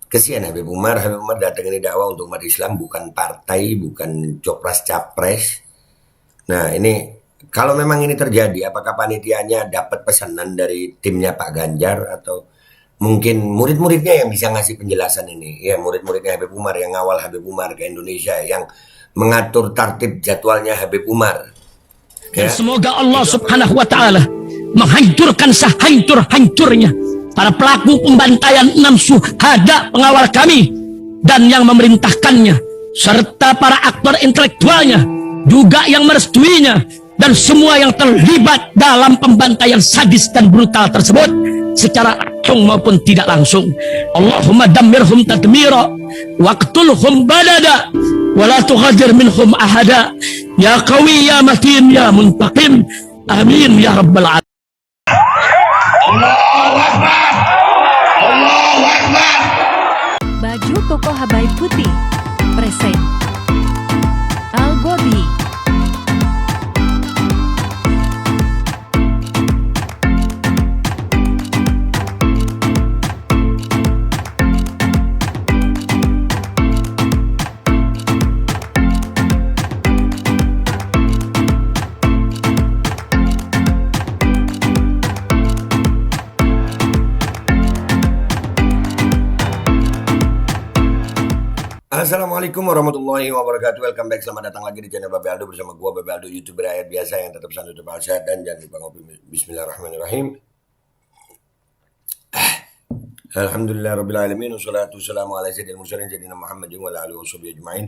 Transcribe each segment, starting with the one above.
Kesian Habib Umar. Habib Umar datang ini dakwah untuk umat Islam, bukan partai, bukan copras capres. Nah ini kalau memang ini terjadi, apakah panitianya dapat pesanan dari timnya Pak Ganjar atau mungkin murid-muridnya yang bisa ngasih penjelasan ini? Ya murid-muridnya Habib Umar yang ngawal Habib Umar ke Indonesia, yang mengatur tertib jadwalnya Habib Umar. Dan semoga Allah Subhanahu wa Ta'ala menghancurkan sehancur-hancurnya para pelaku pembantaian 6 syuhada pengawal kami dan yang memerintahkannya, serta para aktor intelektualnya juga yang merestuinya, dan semua yang terlibat dalam pembantaian sadis dan brutal tersebut secara langsung maupun tidak langsung. Allahumma dammirhum tadmira waqtulhum balada wala tughadir minhum ahada ya qawi ya matin ya muntaqim amin ya rabbal alamin. Allahu Akbar, Allahu Akbar. Baju koko Habaib Putih present Al Godi. Assalamualaikum warahmatullahi wabarakatuh. Welcome back, selamat datang lagi di channel Babe Aldo bersama gua Babe Aldo, YouTuber rakyat biasa yang tetap santai, tetap sehat, dan jangan lupa ngopi. Bismillahirrahmanirrahim. Alhamdulillah rabbil alamin, wassalatu wassalamu ala sayyidil mursalin sayyidina Muhammadin wa ala alihi washabihi ajmain.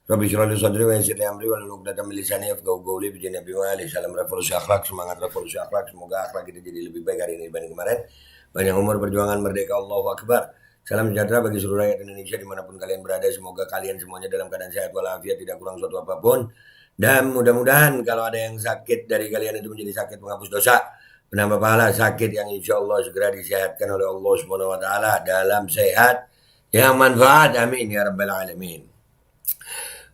Rabbi shrah li sadri wa yassir li amri wahlul 'uqdatam min lisani yafqahu qawli. Bi Nabi wa ali salam revolusi akhlak, semangat revolusi akhlak. Semoga akhlak kita jadi lebih baik hari ini dibanding kemarin. Panjang umur, perjuangan, merdeka, Allahu Akbar. Salam sejahtera bagi seluruh rakyat Indonesia dimanapun kalian berada. Semoga kalian semuanya dalam keadaan sehat walafiat, tidak kurang suatu apapun. Dan mudah-mudahan kalau ada yang sakit dari kalian itu menjadi sakit penghapus dosa, penambah pahala, sakit yang insya Allah segera disehatkan oleh Allah Subhanahu Wa Taala dalam sehat yang manfaat. Amin ya rabbal alamin.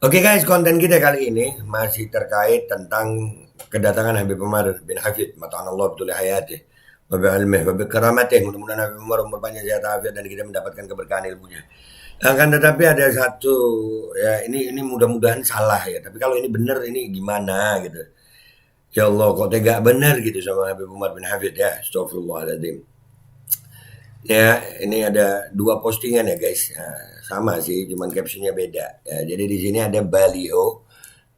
Oke guys, konten kita kali ini masih terkait tentang kedatangan Habib Umar bin Hafid, mata'anallah betul hayatih, wabi'ilmih, wabikaramatih. Mudah-mudahan Habib Umar umur panjang, sehat afiat, dan kita mendapatkan keberkahan ilmunya. Akan tetapi ada satu, ya ini mudah-mudahan salah ya, tapi kalau ini benar ini gimana gitu. Ya Allah, kok tega benar gitu sama Habib Umar bin Hafid ya, astagfirullahaladzim. Ya, ini ada 2 postingan ya guys. Nah, sama sih, cuman captionnya beda. Ya, jadi di sini ada baliho,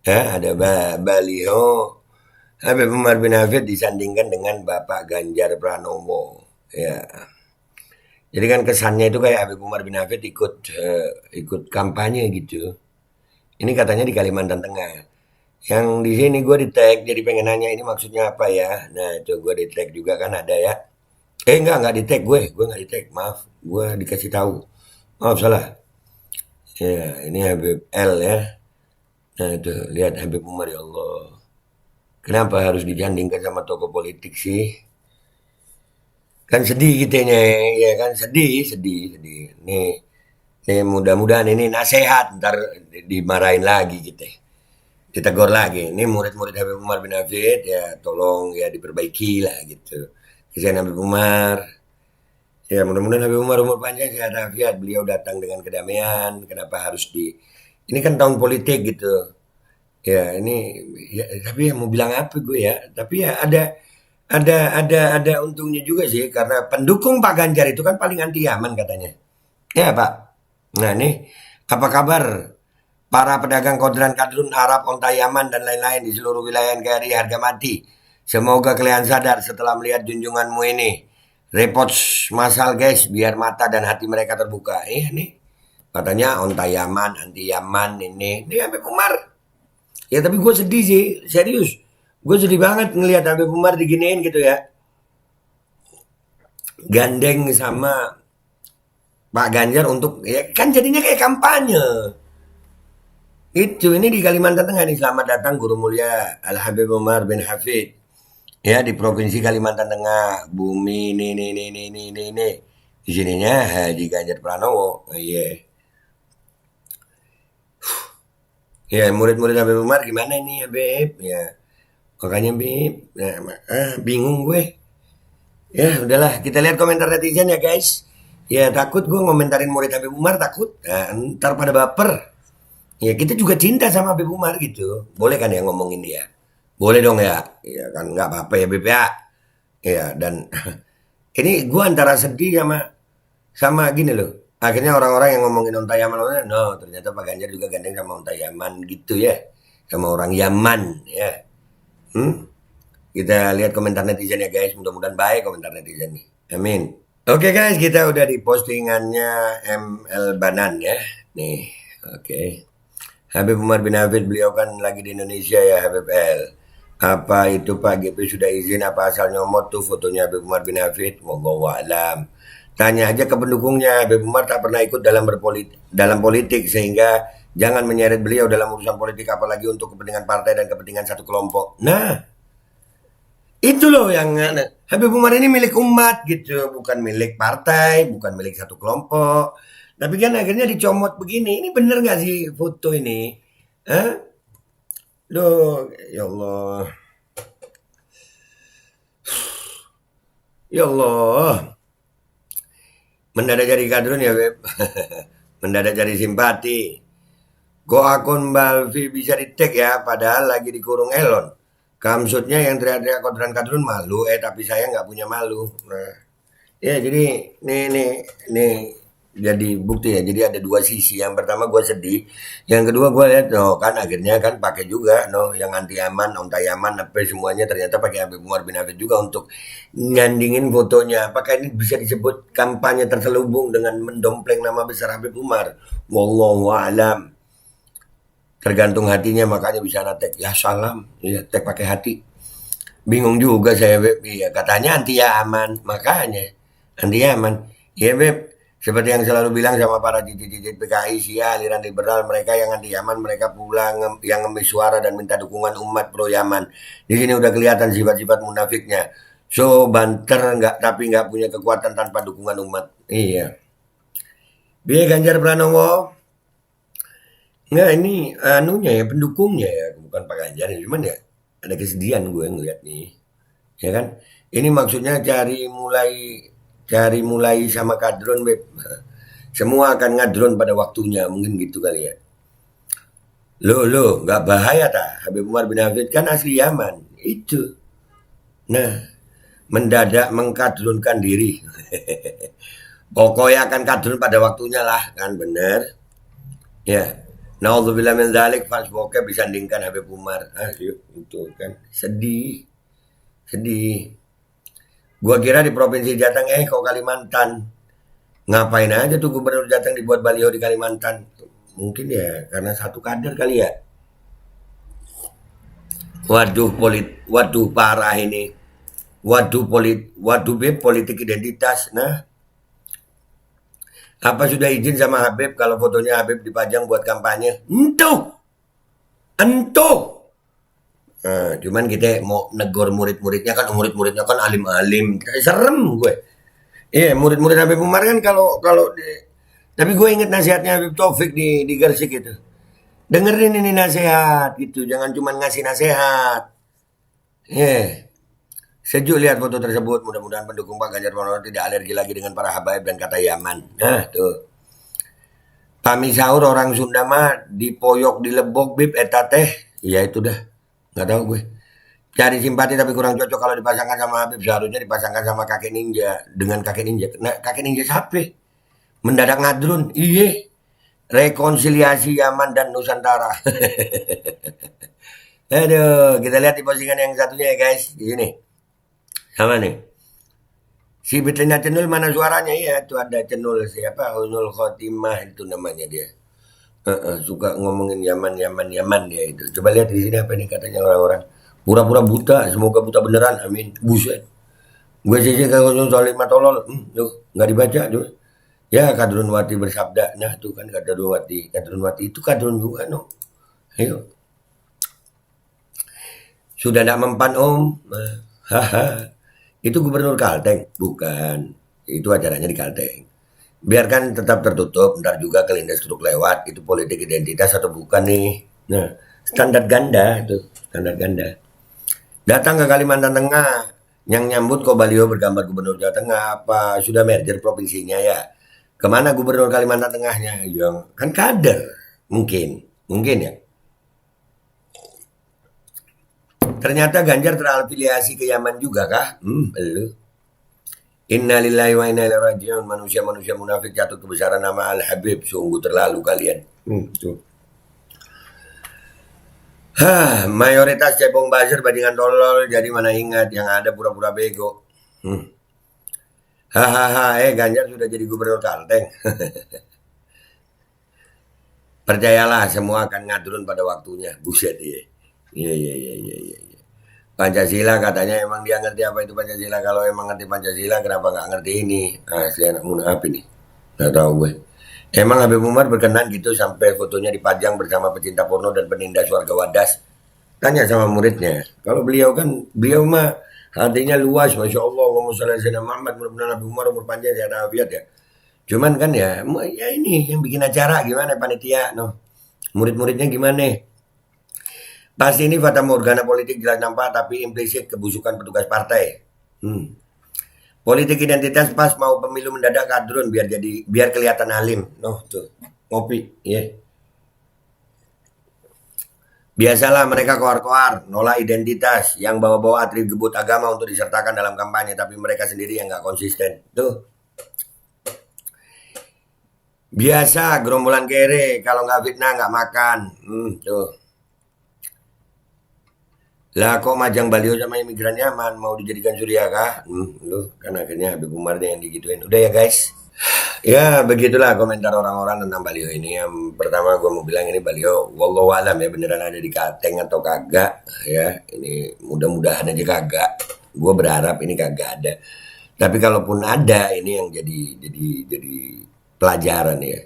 ya, ada baliho Habib Umar bin Hafid disandingkan dengan Bapak Ganjar Pranowo. Ya, jadi kan kesannya itu kayak Habib Umar bin Hafid ikut kampanye gitu. Ini katanya di Kalimantan Tengah. Yang di sini gue di tag, jadi pengen nanya ini maksudnya apa ya. Nah itu gue di tag juga kan ada ya. Enggak di tag gue nggak di tag, maaf, gue dikasih tahu, maaf salah. Ya ini Habib L ya. Nah itu lihat Habib Umar, ya Allah, kenapa harus dijandingkan sama tokoh politik sih? Kan sedih kitanya, ya kan sedih. Nih mudah-mudahan ini nasihat, ntar dimarahin lagi kita, ditegur lagi. Ini murid-murid Habib Umar bin Hafid ya, tolong ya diperbaiki lah gitu. Kesian Habib Umar. Ya mudah-mudahan Habib Umar umur panjang, sehat afiat. Beliau datang dengan kedamaian. Kenapa harus ini kan tahun politik gitu. Ya ini ya, tapi ya mau bilang apa gue ya. Tapi ya ada untungnya juga sih, karena pendukung Pak Ganjar itu kan paling anti Yaman katanya. Ya Pak. Nah nih, apa kabar para pedagang kadrun Arab, onta Yaman dan lain-lain di seluruh wilayah NKRI harga mati. Semoga kalian sadar setelah melihat junjunganmu ini. Repot masal guys, biar mata dan hati mereka terbuka. Nih, katanya onta Yaman, anti Yaman ini Habib Umar. Ya tapi gue sedih sih, serius. Gue sedih banget ngelihat Habib Umar diginiin gitu ya. Gandeng sama Pak Ganjar untuk, ya kan jadinya kayak kampanye. Itu ini di Kalimantan Tengah nih. Selamat datang Guru Mulia Al Habib Umar bin Hafid. Ya di Provinsi Kalimantan Tengah, bumi nih. Di sininya Haji Ganjar Pranowo. Iya. Ya murid-murid Habib Umar gimana nih Habib? Ya makanya Habib, bingung gue. Ya udahlah, kita lihat komentar netizen ya guys. Ya takut gue ngomentarin murid Habib Umar, takut. Nah, ntar pada baper. Ya kita juga cinta sama Habib Umar gitu. Boleh kan ya ngomongin dia? Boleh dong ya. Ya kan nggak apa-apa ya Beb ya. Ya dan ini gue antara sedih sama gini loh. Akhirnya orang-orang yang ngomongin Onta Yaman, no ternyata Pak Ganjar juga gandeng sama Onta Yaman gitu ya. Sama orang Yaman ya. Kita lihat komentar netizen ya guys. Mudah-mudahan baik komentar netizen nih. Amin. Oke guys, kita udah di postingannya ML Banan ya. Nih, oke. Habib Umar bin Hafid, beliau kan lagi di Indonesia ya Habib L. Apa itu Pak GP sudah izin apa asal nyomot tuh fotonya Habib Umar bin Hafid? Wallahu a'lam. Tanya aja ke pendukungnya. Habib Umar tak pernah ikut dalam politik sehingga jangan menyeret beliau dalam urusan politik apalagi untuk kepentingan partai dan kepentingan satu kelompok. Nah, itu loh yang Habib Umar ini milik umat gitu, bukan milik partai, bukan milik satu kelompok. Tapi kan akhirnya dicomot begini. Ini bener nggak sih foto ini? Hah? Loh, ya Allah. Ya Allah. Mendadak jadi kadrun ya, Beb. Mendadak jadi simpati. Kok akun Balvi bisa di-tag ya, padahal lagi dikurung Elon. Kamsutnya yang teriak-teriak kodran kadrun malu, tapi saya nggak punya malu. Nah, ya jadi nih jadi bukti ya. Jadi ada dua sisi. Yang pertama gue sedih, yang kedua gue lihat kan akhirnya kan pakai juga yang anti aman, Onta Yaman, apa semuanya ternyata pakai Habib Umar bin Hafid juga untuk nyandingin fotonya. Apakah ini bisa disebut kampanye terselubung dengan mendompleng nama besar Habib Umar? Wallahu a'lam. Tergantung hatinya, makanya bisa tag ya salam, ya tag pakai hati. Bingung juga saya Beb, iya katanya anti aman, makanya anti aman. Ya Beb, seperti yang selalu bilang sama para titik-titik PKI, Sia, aliran liberal, mereka yang anti Yaman, mereka pulang yang ngemis suara dan minta dukungan umat pro Yaman. Di sini udah kelihatan sifat-sifat munafiknya. So banter tapi nggak punya kekuatan tanpa dukungan umat. Iya. Biar Ganjar Pranowo. Nggak, ini anunya ya, pendukungnya ya, bukan Pak Ganjar. Cuman ya ada kesedihan gue ngeliat nih. Ya kan? Ini maksudnya cari mulai sama kadron, Beb. Semua akan ngadron pada waktunya, mungkin gitu kali ya. Loh, nggak bahaya tak? Habib Umar bin Hafid kan asli Yaman. Itu. Nah, mendadak mengkadronkan diri. Pokoknya akan kadron pada waktunya lah, kan bener. Ya. Naudzubillah min dzalik, Facebooknya disandingkan Habib Umar. Itu kan sedih. Gua kira di Provinsi Jateng, kok Kalimantan. Ngapain aja tuh Gubernur Jateng dibuat baliho di Kalimantan? Mungkin ya karena satu kader kali ya. Waduh parah ini. Waduh Beb, politik identitas. Nah, apa sudah izin sama Habib kalau fotonya Habib dipajang buat kampanye? Entuh. Nah, cuman kita mau negor murid-muridnya kan alim-alim. Serem gue. Iya, murid-murid Habib Umar kan kalau tapi gue inget nasihatnya Habib Taufik di Gersik itu. Dengerin ini nasihat gitu, jangan cuma ngasih nasihat. Sejuk lihat foto tersebut. Mudah-mudahan pendukung Pak Ganjar Pranowo tidak alergi lagi dengan para habaib dan kata Yaman. Nah, tuh. Kami sahur orang Sunda mah dipoyok dilebok Bib eta teh. Ya itu dah. Nggak tahu gue. Cari simpati tapi kurang cocok kalau dipasangkan sama Habib. Seharusnya dipasangkan sama kakek ninja. Dengan kakek ninja. Nah, kakek ninja siapa? Mendadak ngadrun. Iya. Rekonsiliasi Yaman dan Nusantara. Aduh, kita lihat di postingan yang satunya ya guys. Di sini. Sama nih. Si Betlina Cenul mana suaranya? Ya, itu ada Cenul siapa? Husnul Khotimah itu namanya dia. Suka ngomongin Yaman dia itu. Coba lihat di sini apa nih katanya orang-orang. Pura-pura buta, semoga buta beneran. Amin. Buset. Gue sih kalau soal tolol. Tuh, nggak dibaca tuh. Ya, Kadrun Wati bersabda. Nah, tuh kan Kadrun Wati itu Kadrun juga Ayo. Sudah tidak mempan Om. Haha. Itu Gubernur Kalteng? Bukan. Itu acaranya di Kalteng. Biarkan tetap tertutup, ntar juga kelindas truk lewat. Itu politik identitas atau bukan nih? Nah, standar ganda itu, standar ganda. Datang ke Kalimantan Tengah, yang nyambut kok baliho bergambar Gubernur Jawa Tengah apa? Sudah merger provinsinya ya? Kemana gubernur Kalimantan Tengahnya? Yang kan kader, mungkin ya. Ternyata Ganjar terafiliasi ke Yaman juga kah? Belum. Inna lillahi wa inna ilaihi raji'un. Manusia-manusia munafik jatuh kebesaran nama Al-Habib. Sungguh terlalu kalian. Tuh. Mayoritas cebong buzzer bandingan tolol, jadi mana ingat yang ada pura-pura bego. Ganjar sudah jadi gubernur Kalteng. Percayalah semua akan ngadrun pada waktunya. Buset ya. Iya. Pancasila katanya emang dia ngerti apa itu Pancasila. Kalau emang ngerti Pancasila kenapa nggak ngerti ini? Si anak munafik ini. Nggak tahu gue. Emang Habib Umar berkenan gitu sampai fotonya dipajang bersama pecinta porno dan penindas warga Wadas? Tanya sama muridnya. Kalau beliau mah hatinya luas, Masya Allah. Allahumma sholli ala sayyidina Muhammad. Mudah-mudahan Habib Umar umur panjang sehat walafiat ya. Cuman kan ya ini yang bikin acara gimana panitia, murid-muridnya gimana? Pasti ini fata morgana politik jelas nampak, tapi implisit kebusukan petugas partai. Politik identitas pas mau pemilu mendadak kadrun biar kelihatan alim. Tuh ngopi, ya. Biasalah mereka koar-koar, nolak identitas, yang bawa-bawa atribut agama untuk disertakan dalam kampanye, tapi mereka sendiri yang nggak konsisten. Tuh. Biasa gerombolan kere, kalau nggak fitnah nggak makan. Tuh. Lah kok majang baliho sama imigran Yaman mau dijadikan surya kah? Kan akhirnya Habib Umar yang digituin. Udah ya guys. Ya begitulah komentar orang-orang tentang baliho ini. Yang pertama gue mau bilang ini baliho wallahu alam ya, beneran ada di Kalteng atau kagak ya. Ini mudah-mudahan aja kagak. Gue berharap ini kagak ada. Tapi kalaupun ada, ini yang jadi pelajaran ya.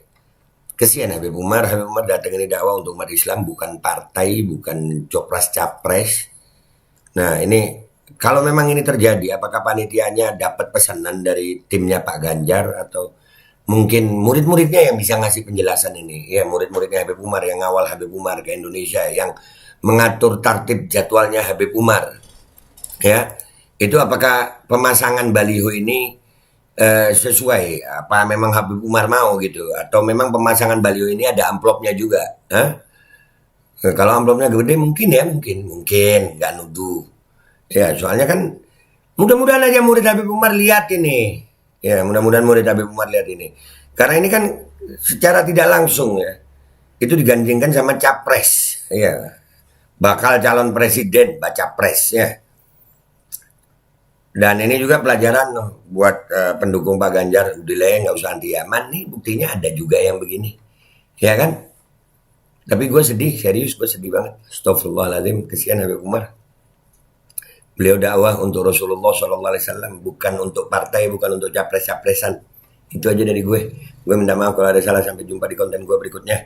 Kesian Habib Umar datang ini dakwah untuk umat Islam, bukan partai, bukan copras-capres. Nah ini kalau memang ini terjadi, apakah panitianya dapat pesanan dari timnya Pak Ganjar atau mungkin murid-muridnya yang bisa ngasih penjelasan ini? Ya murid-muridnya Habib Umar yang ngawal Habib Umar ke Indonesia, yang mengatur tertib jadwalnya Habib Umar. Ya itu apakah pemasangan baliho ini sesuai apa memang Habib Umar mau gitu, atau memang pemasangan baliho ini ada amplopnya juga? Kalau amplopnya gede mungkin nggak nuduh ya, soalnya kan mudah-mudahan aja murid Habib Umar lihat ini ya, mudah-mudahan murid Habib Umar lihat ini, karena ini kan secara tidak langsung ya itu digandingkan sama capres ya, bakal calon presiden baca pres ya. Dan ini juga pelajaran buat pendukung Pak Ganjar. Udah nggak usah anti Yaman nih, buktinya ada juga yang begini, ya kan? Tapi gue sedih, serius gue sedih banget. Astagfirullahaladzim, kesian Habib Umar. Beliau dakwah untuk Rasulullah SAW, bukan untuk partai, bukan untuk capres-capresan. Itu aja dari gue. Gue minta maaf kalau ada salah. Sampai jumpa di konten gue berikutnya.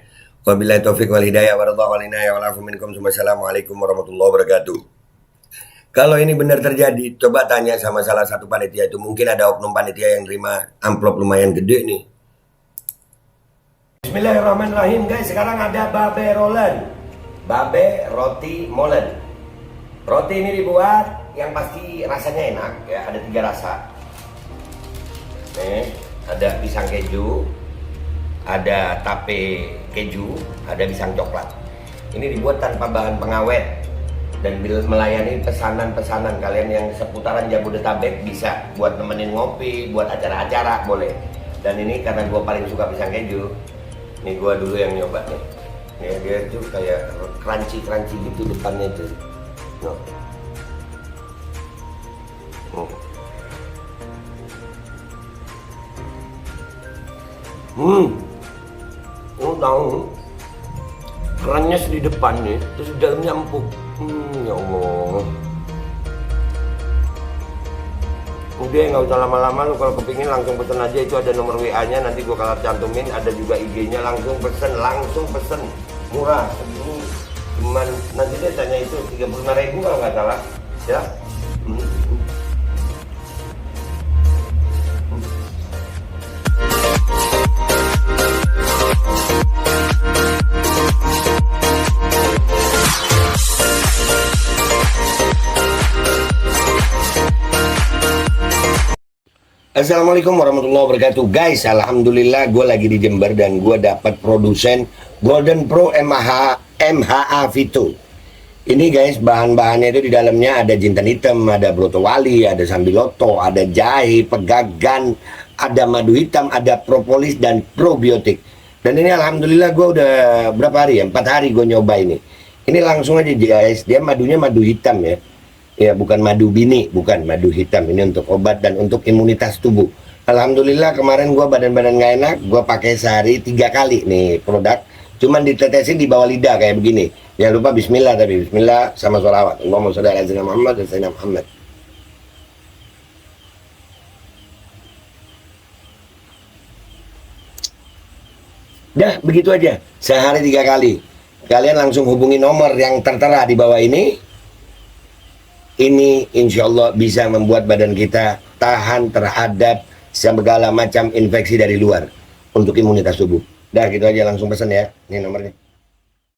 Wabillahi taufiq wal hidayah waradha wal inayah wal afu minkum. Wassalamualaikum warahmatullahi wabarakatuh. Kalau ini benar terjadi, coba tanya sama salah satu panitia itu. Mungkin ada oknum panitia yang terima amplop lumayan gede nih. Bismillahirrahmanirrahim guys. Sekarang ada babe rolen, babe roti molen. Roti ini dibuat yang pasti rasanya enak ya. Ada 3 rasa. Nih, ada pisang keju, ada tape keju, ada pisang coklat. Ini dibuat tanpa bahan pengawet dan melayani pesanan-pesanan kalian yang seputaran Jabodetabek, bisa buat nemenin ngopi, buat acara-acara boleh. Dan ini karena gue paling suka pisang keju, nih gue dulu yang nyoba nih. Nih dia tuh kayak crunchy gitu depannya tuh. Tahu kerannya di depan nih, terus di dalamnya empuk. Ya Allah. Udah nggak usah lama-lama, lu kalau kepingin langsung pesen aja, itu ada nomor WA-nya, nanti gua kalau cantumin, ada juga IG-nya, langsung pesen, murah segini. Cuman nanti dia tanya itu 35.000 kalau nggak salah, ya. Assalamualaikum warahmatullahi wabarakatuh. Guys, alhamdulillah gue lagi di Jember dan gue dapat produsen Golden Pro MHA Vito. Ini guys, bahan-bahannya itu di dalamnya ada jintan hitam, ada broto wali, ada sambiloto, ada jahe, pegagan, ada madu hitam, ada propolis dan probiotik. Dan ini alhamdulillah gue udah berapa hari ya? 4 hari gue nyoba ini. Ini langsung aja guys, dia madunya madu hitam ya. Ya bukan madu bini, bukan madu hitam. Ini untuk obat dan untuk imunitas tubuh. Alhamdulillah kemarin gue badan-badan gak enak, gue pakai sehari 3 kali nih produk. Cuman ditetesin di bawah lidah kayak begini. Jangan lupa bismillah, tapi bismillah sama sholawat. Allahumma sholli ala sayyidina Muhammad dan sayyidina Muhammad. Dah begitu aja, sehari 3 kali. Kalian langsung hubungi nomor yang tertera di bawah ini. Ini insya Allah bisa membuat badan kita tahan terhadap segala macam infeksi dari luar untuk imunitas tubuh. Dah gitu aja, langsung pesan ya. Ini nomornya.